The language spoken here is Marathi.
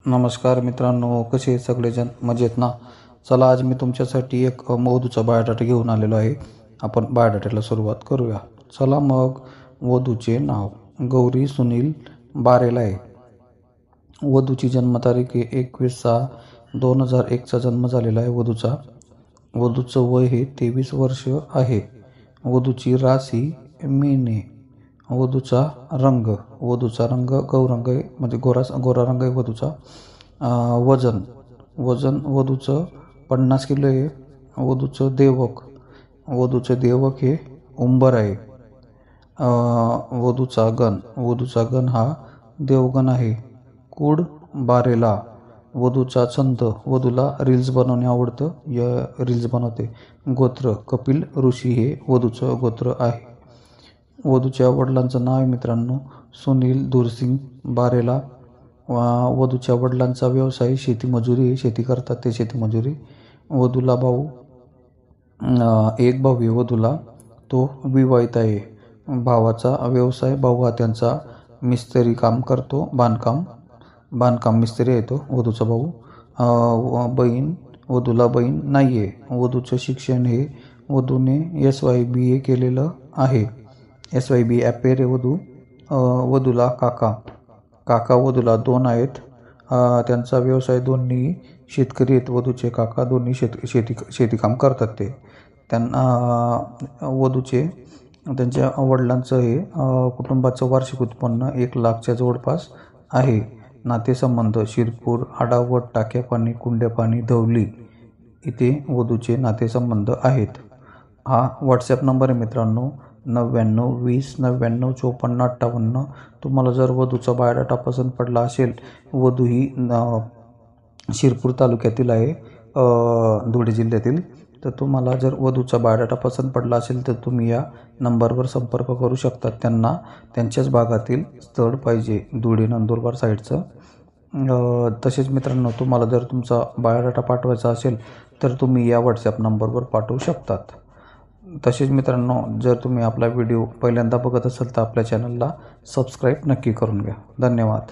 नमस्कार मित्रांनो, कसे आहेत सगळेजण? मजेत ना? चला, आज मी तुमच्यासाठी एक वधूचा बायोडाटा घेऊन आलेलो आहे. आपण बायोडाट्याला सुरुवात करूया. चला मग. वधूचे नाव गौरी सुनील बारेला आहे. वधूची जन्मतारीख 21/6/2001 जन्म झालेला आहे वधूचा. वधूचं वय हे 23 वर्ष आहे. वधूची राशी मीने. वधूचा रंग गौरंग आहे, म्हणजे गोरा रंग आहे वधूचा. वजन वधूचं 50 किलो आहे. वधूचं देवक हे उंबर आहे. वधूचा गण हा देवगण आहे. कुड बारेला. वधूचा छंद, वधूला रील्स बनवणे आवडतं, रील्स बनवते. गोत्र कपिल ऋषी हे वधूचं गोत्र आहे. वधूच्या वडिलांचं नाव आहे मित्रांनो सुनील धुरसिंग बारेला. वधूच्या वडिलांचा व्यवसाय शेतीमजुरी आहे, शेती करतात ते, शेतीमजुरी. वधूला एक भाऊ आहे वधूला, तो विवाहित आहे. भावाचा व्यवसाय, भाऊ हा त्यांचा मिस्त्री काम करतो, बांधकाम मिस्त्री आहे तो वधूचा भाऊ. वधूला बहीण नाही आहे. वधूचं शिक्षण हे वधूने SYBA केलेलं आहे. SYBA ॲपेर आहे वधू. वधूला काका वधूला 2 आहेत. त्यांचा व्यवसाय, दोन्ही शेतकरी आहेत. वधूचे काका दोन्ही शेती काम करतात ते. त्यांच्या वडिलांचं हे कुटुंबाचं वार्षिक उत्पन्न 1 लाखच्या जवळपास आहे. नातेसंबंध शिरपूर, आडावट, टाक्यापानी, कुंड्यापानी, धवली इथे वधूचे नातेसंबंध आहेत. हा व्हॉट्सॲप नंबर आहे मित्रांनो, 9920995458. तुम्हाला जर वधूचा बायोडाटा पसंत पडला असेल, वधू ही शिरपूर तालुक्यातील आहे, धुळे जिल्ह्यातील. तर तुम्हाला जर वधूचा बायोडाटा पसंत पडला असेल तर तुम्ही या नंबरवर संपर्क करू शकता. त्यांना त्यांच्याच भागातील स्थळ पाहिजे, धुळे नंदुरबार साईडचं. तसेच मित्रांनो, तुम्हाला जर तुमचा बायोडाटा पाठवायचा असेल तर तुम्ही या व्हॉट्सॲप नंबरवर पाठवू शकतात. तसेच मित्रांनो, जर तुम्ही आपला व्हिडिओ पहिल्यांदा बघत असाल तर आपल्या चॅनलला सबस्क्राईब नक्की करून घ्या. धन्यवाद.